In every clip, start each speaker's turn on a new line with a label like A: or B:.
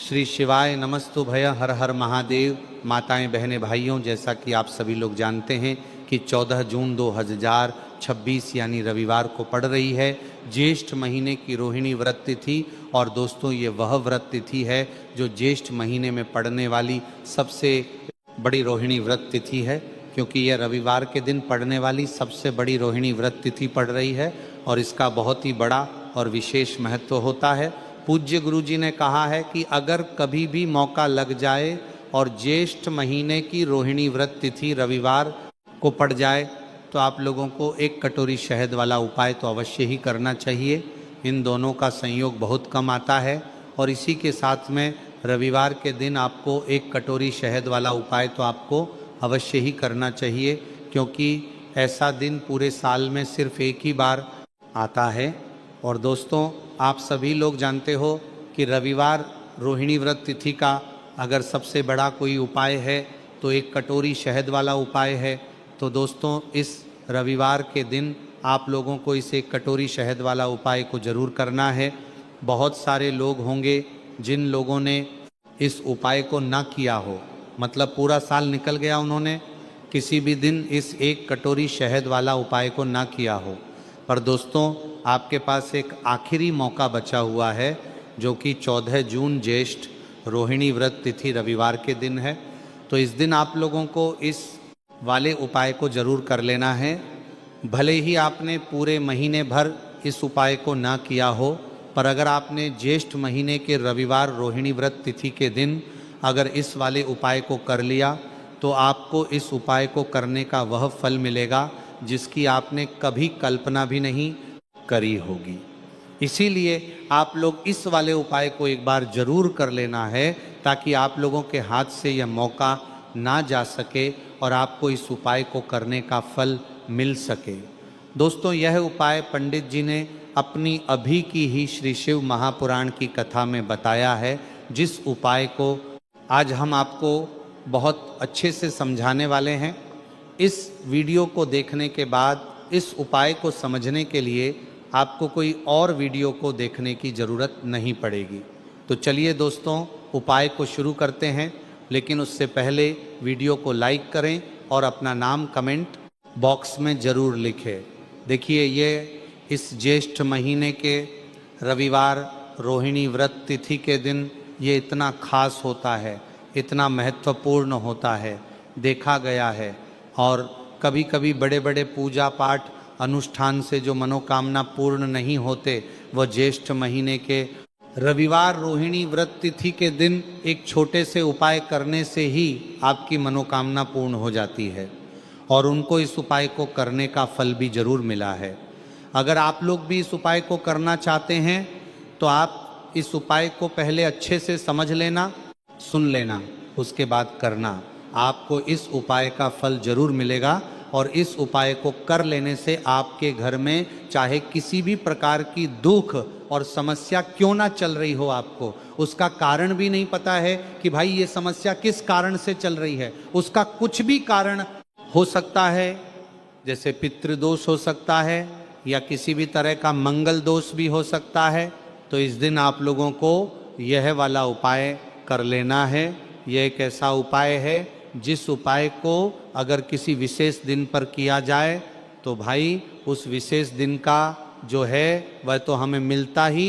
A: श्री शिवाय नमस्तु भय, हर हर महादेव। माताएं बहनें भाइयों, जैसा कि आप सभी लोग जानते हैं कि 14 जून 2026 यानी रविवार को पड़ रही है ज्येष्ठ महीने की रोहिणी व्रत तिथि। और दोस्तों, ये वह व्रत तिथि है जो ज्येष्ठ महीने में पड़ने वाली सबसे बड़ी रोहिणी व्रत तिथि है, क्योंकि यह रविवार के दिन पड़ने वाली सबसे बड़ी रोहिणी व्रत तिथि पड़ रही है और इसका बहुत ही बड़ा और विशेष महत्व होता है। पूज्य गुरु जी ने कहा है कि अगर कभी भी मौका लग जाए और ज्येष्ठ महीने की रोहिणी व्रत तिथि रविवार को पड़ जाए तो आप लोगों को एक कटोरी शहद वाला उपाय तो अवश्य ही करना चाहिए। इन दोनों का संयोग बहुत कम आता है और इसी के साथ में रविवार के दिन आपको एक कटोरी शहद वाला उपाय तो आपको अवश्य ही करना चाहिए, क्योंकि ऐसा दिन पूरे साल में सिर्फ एक ही बार आता है। और दोस्तों, आप सभी लोग जानते हो कि रविवार रोहिणी व्रत तिथि का अगर सबसे बड़ा कोई उपाय है तो एक कटोरी शहद वाला उपाय है। तो दोस्तों, इस रविवार के दिन आप लोगों को इस एक कटोरी शहद वाला उपाय को ज़रूर करना है। बहुत सारे लोग होंगे जिन लोगों ने इस उपाय को ना किया हो, मतलब पूरा साल निकल गया, उन्होंने किसी भी दिन इस एक कटोरी शहद वाला उपाय को ना किया हो। पर दोस्तों, आपके पास एक आखिरी मौका बचा हुआ है जो कि 14 जून ज्येष्ठ रोहिणी व्रत तिथि रविवार के दिन है। तो इस दिन आप लोगों को इस वाले उपाय को ज़रूर कर लेना है। भले ही आपने पूरे महीने भर इस उपाय को ना किया हो, पर अगर आपने ज्येष्ठ महीने के रविवार रोहिणी व्रत तिथि के दिन अगर इस वाले उपाय को कर लिया तो आपको इस उपाय को करने का वह फल मिलेगा जिसकी आपने कभी कल्पना भी नहीं करी होगी। इसीलिए आप लोग इस वाले उपाय को एक बार जरूर कर लेना है ताकि आप लोगों के हाथ से यह मौका ना जा सके और आपको इस उपाय को करने का फल मिल सके। दोस्तों, यह उपाय पंडित जी ने अपनी अभी की ही श्री शिव महापुराण की कथा में बताया है, जिस उपाय को आज हम आपको बहुत अच्छे से समझाने वाले हैं। इस वीडियो को देखने के बाद इस उपाय को समझने के लिए आपको कोई और वीडियो को देखने की ज़रूरत नहीं पड़ेगी। तो चलिए दोस्तों, उपाय को शुरू करते हैं, लेकिन उससे पहले वीडियो को लाइक करें और अपना नाम कमेंट बॉक्स में ज़रूर लिखें। देखिए, ये इस ज्येष्ठ महीने के रविवार रोहिणी व्रत तिथि के दिन ये इतना खास होता है, इतना महत्वपूर्ण होता है, देखा गया है। और कभी कभी बड़े बड़े पूजा पाठ अनुष्ठान से जो मनोकामना पूर्ण नहीं होते, वह ज्येष्ठ महीने के रविवार रोहिणी व्रत तिथि के दिन एक छोटे से उपाय करने से ही आपकी मनोकामना पूर्ण हो जाती है और उनको इस उपाय को करने का फल भी जरूर मिला है। अगर आप लोग भी इस उपाय को करना चाहते हैं तो आप इस उपाय को पहले अच्छे से समझ लेना, सुन लेना, उसके बाद करना। आपको इस उपाय का फल जरूर मिलेगा और इस उपाय को कर लेने से आपके घर में चाहे किसी भी प्रकार की दुख और समस्या क्यों ना चल रही हो, आपको उसका कारण भी नहीं पता है कि भाई ये समस्या किस कारण से चल रही है, उसका कुछ भी कारण हो सकता है, जैसे पितृदोष हो सकता है या किसी भी तरह का मंगल दोष भी हो सकता है। तो इस दिन आप लोगों को यह वाला उपाय कर लेना है। यह एक ऐसा उपाय है जिस उपाय को अगर किसी विशेष दिन पर किया जाए तो भाई उस विशेष दिन का जो है वह तो हमें मिलता ही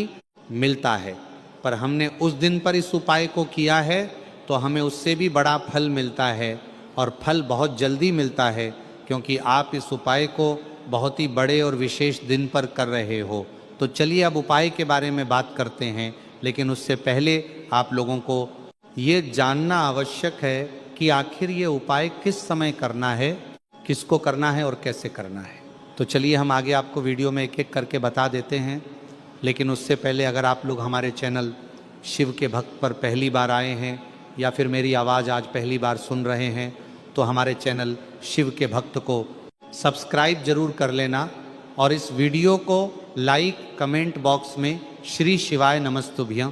A: मिलता है, पर हमने उस दिन पर इस उपाय को किया है तो हमें उससे भी बड़ा फल मिलता है और फल बहुत जल्दी मिलता है, क्योंकि आप इस उपाय को बहुत ही बड़े और विशेष दिन पर कर रहे हो। तो चलिए अब उपाय के बारे में बात करते हैं, लेकिन उससे पहले आप लोगों को ये जानना आवश्यक है कि आखिर ये उपाय किस समय करना है, किसको करना है और कैसे करना है। तो चलिए हम आगे आपको वीडियो में एक एक करके बता देते हैं। लेकिन उससे पहले अगर आप लोग हमारे चैनल शिव के भक्त पर पहली बार आए हैं या फिर मेरी आवाज़ आज पहली बार सुन रहे हैं तो हमारे चैनल शिव के भक्त को सब्सक्राइब जरूर कर लेना और इस वीडियो को लाइक कमेंट बॉक्स में श्री शिवाय नमस्तुभ्यं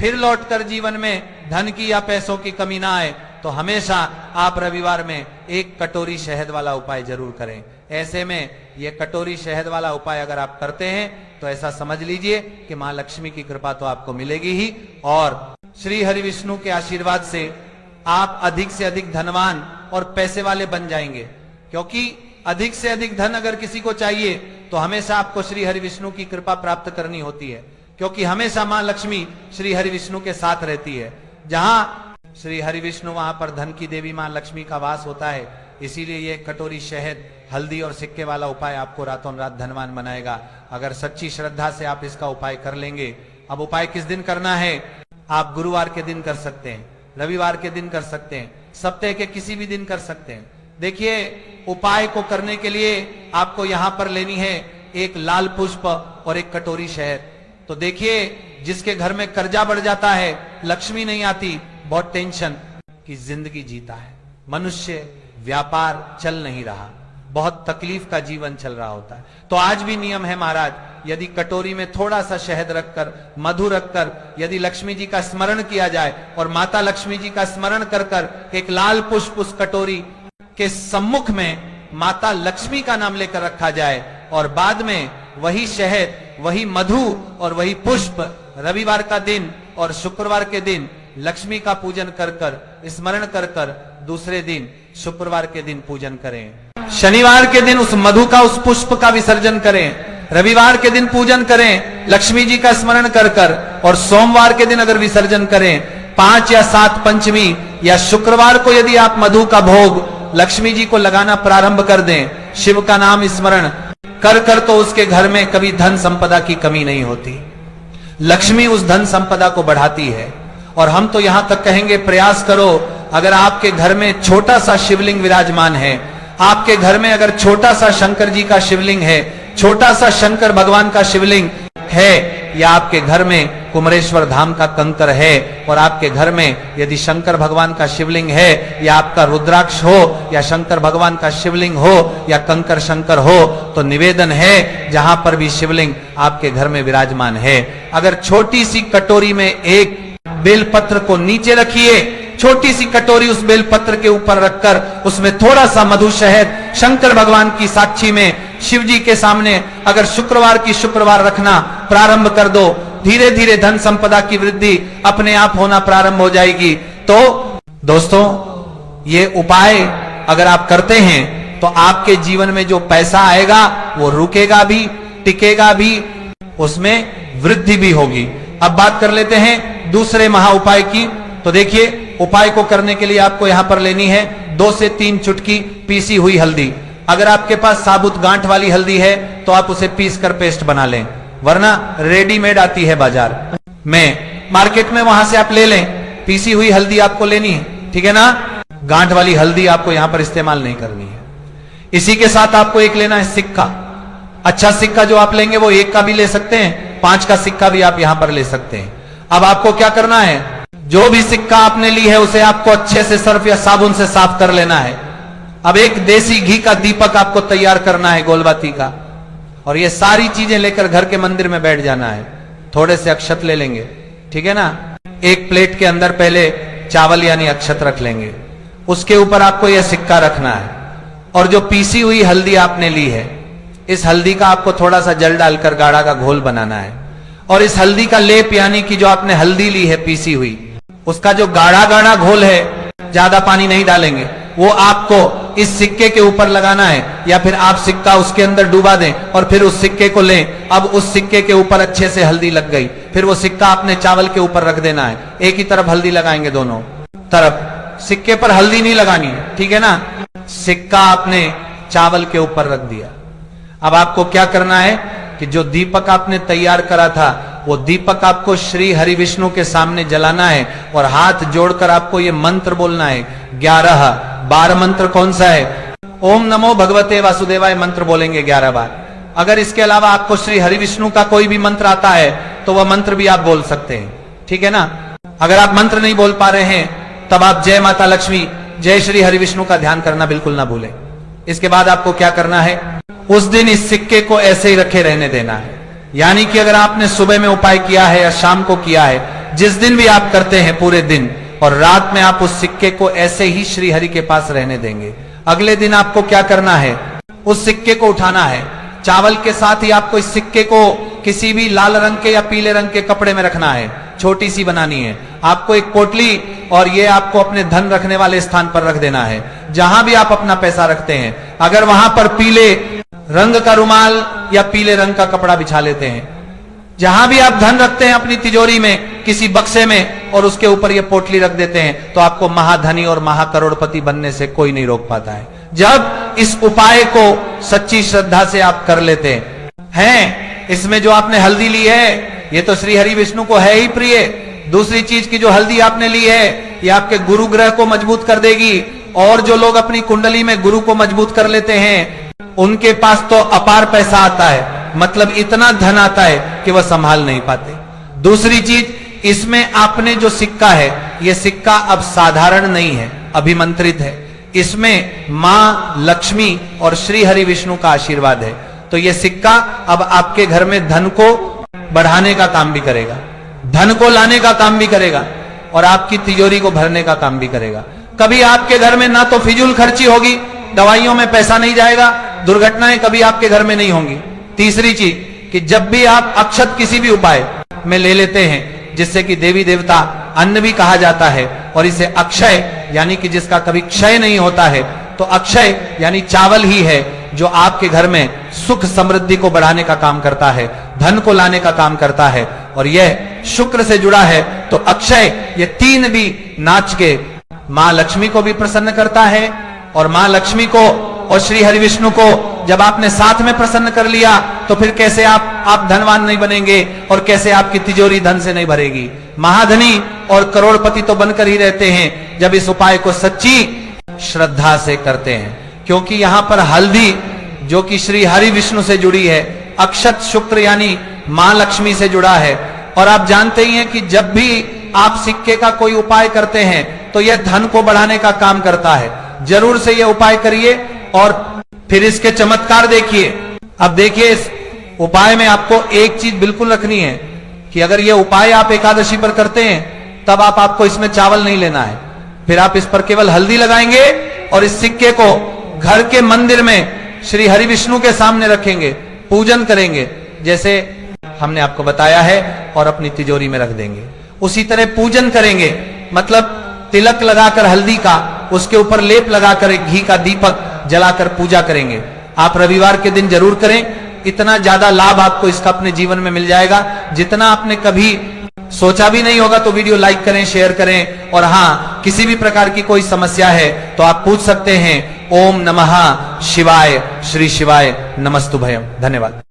B: फिर लौटकर जीवन में धन की या पैसों की कमी ना आए, तो हमेशा आप रविवार में एक कटोरी शहद वाला उपाय जरूर करें। ऐसे में ये कटोरी शहद वाला उपाय अगर आप करते हैं तो ऐसा समझ लीजिए कि मां लक्ष्मी की कृपा तो आपको मिलेगी ही, और श्री हरि विष्णु के आशीर्वाद से आप अधिक से अधिक धनवान और पैसे वाले बन जाएंगे। क्योंकि अधिक से अधिक धन अगर किसी को चाहिए तो हमेशा आपको श्री हरि विष्णु की कृपा प्राप्त करनी होती है, क्योंकि हमेशा मां लक्ष्मी श्री हरि विष्णु के साथ रहती है। जहां श्री हरि विष्णु वहां पर धन की देवी मां लक्ष्मी का वास होता है। इसीलिए ये कटोरी शहद, हल्दी और सिक्के वाला उपाय आपको रातों रात धनवान बनाएगा, अगर सच्ची श्रद्धा से आप इसका उपाय कर लेंगे। अब उपाय किस दिन करना है? आप गुरुवार के दिन कर सकते हैं, रविवार के दिन कर सकते हैं, सप्ताह के किसी भी दिन कर सकते हैं। देखिए, उपाय को करने के लिए आपको यहां पर लेनी है एक लाल पुष्प और एक कटोरी शहद। तो देखिए, जिसके घर में कर्जा बढ़ जाता है, लक्ष्मी नहीं आती, बहुत टेंशन की जिंदगी जीता है, मनुष्य व्यापार चल नहीं रहा, बहुत तकलीफ का जीवन चल रहा होता है। तो आज भी नियम है महाराज, यदि कटोरी में थोड़ा सा शहद रखकर, मधु रखकर, यदि लक्ष्मी जी का स्मरण किया जाए और माता लक्ष्मी जी का स्मरण कर कर एक लाल पुष्प उस कटोरी के सम्मुख में माता लक्ष्मी का नाम लेकर रखा जाए, और बाद में वही शहद, वही मधु और वही पुष्प रविवार का दिन और शुक्रवार के दिन लक्ष्मी का पूजन कर कर, स्मरण कर कर, दूसरे दिन शुक्रवार के दिन पूजन करें। शनिवार के दिन उस मधु का, उस पुष्प का विसर्जन करें, रविवार के दिन पूजन करें लक्ष्मी जी का स्मरण कर कर, और सोमवार के दिन अगर विसर्जन करें, 5 या 7 पंचमी या शुक्रवार को यदि आप मधु का भोग लक्ष्मी जी को लगाना प्रारंभ कर दें, शिव का नाम स्मरण कर कर, तो उसके घर में कभी धन संपदा की कमी नहीं होती। लक्ष्मी उस धन संपदा को बढ़ाती है। और हम तो यहां तक कहेंगे, प्रयास करो, अगर आपके घर में छोटा सा शिवलिंग विराजमान है, आपके घर में अगर छोटा सा शंकर जी का शिवलिंग है, छोटा सा शंकर भगवान का शिवलिंग है, या आपके घर में कुमरेश्वर धाम का कंकर है, और आपके घर में यदि शंकर भगवान का शिवलिंग है, या आपका रुद्राक्ष हो, या शंकर भगवान का शिवलिंग हो, या कंकर शंकर हो, तो निवेदन है जहां पर भी शिवलिंग आपके घर में विराजमान है, अगर छोटी सी कटोरी में एक बेलपत्र को नीचे रखिए, छोटी सी कटोरी उस बेलपत्र के ऊपर रखकर उसमें थोड़ा सा मधु शहद शंकर भगवान की साक्षी में शिव जी के सामने अगर शुक्रवार की शुक्रवार रखना प्रारंभ कर दो, धीरे धीरे धन संपदा की वृद्धि अपने आप होना प्रारंभ हो जाएगी। तो दोस्तों, ये उपाय अगर आप करते हैं तो आपके जीवन में जो पैसा आएगा वो रुकेगा भी, टिकेगा भी, उसमें वृद्धि भी होगी। अब बात कर लेते हैं दूसरे महा उपाय की। तो देखिए, उपाय को करने के लिए आपको यहां पर लेनी है 2 से 3 चुटकी पीसी हुई हल्दी। अगर आपके पास साबुत गांठ वाली हल्दी है तो आप उसे पीस कर पेस्ट बना लें, वरना रेडीमेड आती है बाजार में, मार्केट में, वहां से आप ले लें। पीसी हुई हल्दी आपको लेनी है, ठीक है ना? गांठ वाली हल्दी आपको यहां पर इस्तेमाल नहीं करनी है। इसी के साथ आपको एक लेना है सिक्का। अच्छा सिक्का जो आप लेंगे वो 1 का भी ले सकते हैं, 5 का सिक्का भी आप यहां पर ले सकते हैं। अब आपको क्या करना है, जो भी सिक्का आपने ली है उसे आपको अच्छे से सर्फ या साबुन से साफ कर लेना है। अब एक देसी घी का दीपक आपको तैयार करना है, गोलबाती का, और ये सारी चीजें लेकर घर के मंदिर में बैठ जाना है। थोड़े से अक्षत ले लेंगे, ठीक है ना? एक प्लेट के अंदर पहले चावल यानी अक्षत रख लेंगे, उसके ऊपर आपको यह सिक्का रखना है, और जो पीसी हुई हल्दी आपने ली है, इस हल्दी का आपको थोड़ा सा जल डालकर गाढ़ा का घोल बनाना है, और इस हल्दी का लेप यानी कि जो आपने हल्दी ली है पीसी हुई, उसका जो गाढ़ा गाढ़ा घोल है, ज्यादा पानी नहीं डालेंगे, वो आपको इस सिक्के के ऊपर लगाना है, या फिर आप सिक्का उसके अंदर डुबा दें और फिर उस सिक्के को लें। अब उस सिक्के के ऊपर अच्छे से हल्दी लग गई, फिर वो सिक्का आपने चावल के ऊपर रख देना है। एक ही तरफ हल्दी लगाएंगे, दोनों तरफ सिक्के पर हल्दी नहीं लगानी है, ठीक है ना? सिक्का आपने चावल के ऊपर रख दिया। अब आपको क्या करना है कि जो दीपक आपने तैयार करा था वो दीपक आपको श्री हरि विष्णु के सामने जलाना है, और हाथ जोड़कर आपको ये मंत्र बोलना है 12 मंत्र। कौन सा है? ओम नमो भगवते वासुदेवाय मंत्र बोलेंगे 11 बार। अगर इसके अलावा आपको श्री हरि विष्णु का कोई भी मंत्र आता है तो वह मंत्र भी आप बोल सकते हैं, ठीक है ना? अगर आप मंत्र नहीं बोल पा रहे हैं तब आप जय माता लक्ष्मी, जय श्री हरि विष्णु का ध्यान करना बिल्कुल ना भूलें। इसके बाद आपको क्या करना है, उस दिन इस सिक्के को ऐसे ही रखे रहने देना है। यानी कि अगर आपने सुबह में उपाय किया है या शाम को किया है, जिस दिन भी आप करते हैं पूरे दिन और रात में आप उस सिक्के को ऐसे ही श्री हरि के पास रहने देंगे। अगले दिन आपको क्या करना है, उस सिक्के को उठाना है। चावल के साथ ही आपको इस सिक्के को किसी भी लाल रंग के या पीले रंग के कपड़े में रखना है, छोटी सी बनानी है। आपको एक पोटली और ये आपको अपने धन रखने वाले स्थान पर रख देना है। जहां भी आप अपना पैसा रखते हैं, अगर वहां पर पीले रंग का रुमाल या पीले रंग का कपड़ा बिछा लेते हैं, जहां भी आप धन रखते हैं अपनी तिजोरी में, किसी बक्से में, और उसके ऊपर ये पोटली रख देते हैं, तो आपको महाधनी और महाकरोड़पति बनने से कोई नहीं रोक पाता है। जब इस उपाय को सच्ची श्रद्धा से आप कर लेते हैं, इसमें जो आपने हल्दी ली है, ये तो श्री हरि विष्णु को है ही प्रिय। दूसरी चीज की जो हल्दी आपने ली है, ये आपके गुरु ग्रह को मजबूत कर देगी। और जो लोग अपनी कुंडली में गुरु को मजबूत कर लेते हैं, उनके पास तो अपार पैसा आता है, मतलब इतना धन आता है कि वह संभाल नहीं पाते। दूसरी चीज, इसमें आपने जो सिक्का है, यह सिक्का अब साधारण नहीं है, अभिमंत्रित है। इसमें मां लक्ष्मी और श्री हरि विष्णु का आशीर्वाद है। तो यह सिक्का अब आपके घर में धन को बढ़ाने का काम भी करेगा, धन को लाने का काम भी करेगा, और आपकी तिजोरी को भरने का काम भी करेगा। कभी आपके घर में ना तो फिजूल खर्ची होगी, दवाइयों में पैसा नहीं जाएगा, दुर्घटनाएं कभी आपके घर में नहीं होंगी। तीसरी चीज कि जब भी आप अक्षत किसी भी उपाय में ले लेते हैं, जिससे कि देवी देवता अन्न भी कहा जाता है, और इसे अक्षय यानी कि जिसका कभी क्षय नहीं होता है, तो अक्षय यानी चावल ही है जो आपके घर में सुख समृद्धि को बढ़ाने का काम करता है, धन को लाने का काम करता है। और यह शुक्र से जुड़ा है, तो अक्षय ये तीन भी नाच के मां लक्ष्मी को भी प्रसन्न करता है, और मां लक्ष्मी को और श्री हरि विष्णु को जब आपने साथ में प्रसन्न कर लिया, तो फिर कैसे आप धनवान नहीं बनेंगे, और कैसे आपकी तिजोरी धन से नहीं भरेगी। महाधनी और करोड़पति तो बनकर ही रहते हैं जब इस उपाय को सच्ची श्रद्धा से करते हैं। क्योंकि यहां पर हल्दी जो कि श्री हरि विष्णु से जुड़ी है, अक्षत शुक्र यानी मां लक्ष्मी से जुड़ा है। और आप जानते ही हैं कि जब भी आप सिक्के का कोई उपाय करते हैं, तो यह धन को बढ़ाने का काम करता है। जरूर से यह उपाय करिए और फिर इसके चमत्कार देखिए। अब देखिए, इस उपाय में आपको एक चीज बिल्कुल रखनी है कि अगर यह उपाय आप एकादशी पर करते हैं, तब आपको इसमें चावल नहीं लेना है। फिर आप इस पर केवल हल्दी लगाएंगे और इस सिक्के को घर के मंदिर में श्री हरि विष्णु के सामने रखेंगे, पूजन करेंगे जैसे हमने आपको बताया है, और अपनी तिजोरी में रख देंगे। उसी तरह पूजन करेंगे, मतलब तिलक लगाकर हल्दी का, उसके ऊपर लेप लगाकर एक घी का दीपक जलाकर पूजा करेंगे। आप रविवार के दिन जरूर करें, इतना ज्यादा लाभ आपको इसका अपने जीवन में मिल जाएगा जितना आपने कभी सोचा भी नहीं होगा। तो वीडियो लाइक करें, शेयर करें, और हाँ, किसी भी प्रकार की कोई समस्या है तो आप पूछ सकते हैं। ओम नमः शिवाय, श्री शिवाय नमस्तुभयम। धन्यवाद।